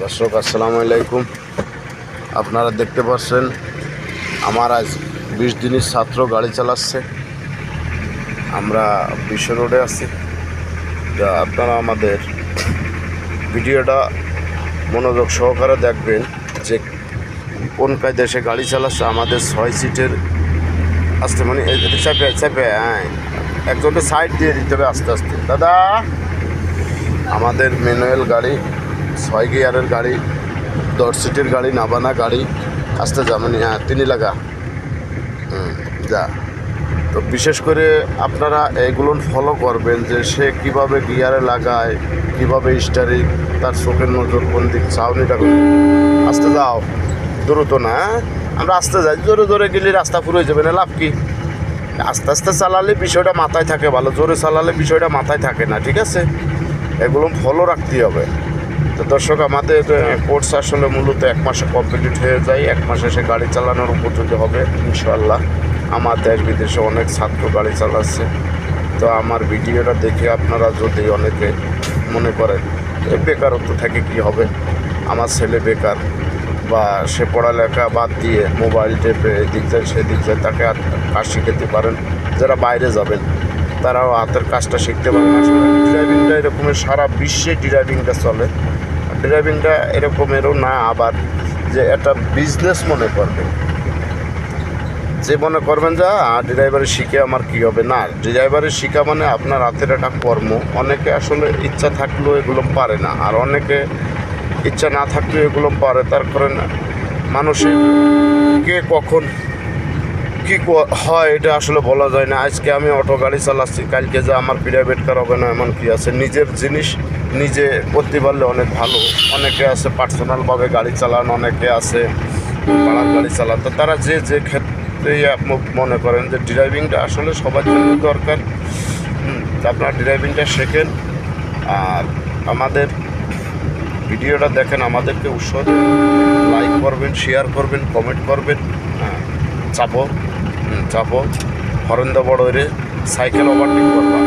দর্শক আসসালামু আলাইকুম। আপনারা দেখতে পাচ্ছেন আমার আজ 20 দিনের ছাত্র গাড়ি চালাচ্ছে। আমরা বিশ্ব রোডে আছি। আপনারা আমাদের ভিডিওটা মনোযোগ সহকারে দেখবেন যে কোন কায়দায় সে গাড়ি চালাচ্ছে। আমাদের 6 সিটের আসতে মানে চাপে চাপে একজনকে সাইড দিয়ে দিতে হবে আস্তে আস্তে। দাদা আমাদের ম্যানুয়াল গাড়ি, 6 গিয়ারের গাড়ি, 10 সিটের গাড়ি, নাবানা গাড়ি। আসতে যা মানে তিনি লাগা যা। তো বিশেষ করে আপনারা এইগুলো ফলো করবেন যে সে কীভাবে গিয়ারে লাগায়, কীভাবে স্টারিং, তার চোখের নজর কোন দিক, ছাউনিটা আসতে যাও, দ্রুত না। আমরা আস্তে যাই, জোরে জোরে গেলে রাস্তা ফুরে যাবে না, লাভ কি? আস্তে আস্তে চালালে বিষয়টা মাথায় থাকে ভালো, জোরে চালালে বিষয়টা মাথায় থাকে না, ঠিক আছে? এগুলো ফলো রাখতে হবে। তো দর্শক, আমাদের কোর্স আসলে মূলত 1 মাসে কমপ্লিট হয়ে যায়। 1 মাসে সে গাড়ি চালানোর উপযোগী হবে ইনশাআল্লাহ। আমার দেশ বিদেশে অনেক ছাত্র গাড়ি চালাচ্ছে। তো আমার ভিডিওটা দেখে আপনারা যদি অনেকে মনে করেন বেকারত্ব থেকে কি হবে, আমার ছেলে বেকার বা সে পড়ালেখা বাদ দিয়ে মোবাইল টেপে এদিক যায় সেদিক যায়, তাকে কাজ শিখাতে পারেন। যারা বাইরে যাবেন তারাও হাতের কাজটা শিখতে পারেন। আসলে ড্রাইভিংটা এরকমের সারা বিশ্বে ড্রাইভিংটা চলে। ড্রাইভিংটা এরকমেরও না আবার যে একটা বিজনেস মনে করবেন, যে মনে করবেন যে ড্রাইভারি শিখে আমার কী হবে। না, ড্রাইভারি শিখা মানে আপনার হাতের একটা কর্ম। অনেকে আসলে ইচ্ছা থাকলেও এগুলো পারে না, আর অনেকে ইচ্ছা না থাকলেও এগুলো পারে। তার কারণ মানুষের কে কখন কী হয় এটা আসলে বলা যায় না। আজকে আমি অটো গাড়ি চালাচ্ছি, কালকে যে আমার প্রাইভেট কার হবে না এমন কি আছে। নিজের জিনিস নিজে করতে পারলে অনেক ভালো। অনেকে আছে পার্সোনালভাবে গাড়ি চালান, অনেকে আছে পাড়ার গাড়ি চালান। তো তারা যে যে ক্ষেত্রেই মনে করেন যে ড্রাইভিংটা আসলে সবার জন্য দরকার। আপনারা ড্রাইভিংটা শেখেন আর আমাদের ভিডিওটা দেখেন, আমাদেরকে উৎসাহ লাইক করবেন, শেয়ার করবেন, কমেন্ট করবেন। চাপো হরেন্দা বড় সাইকেল ওভারটেক করবা।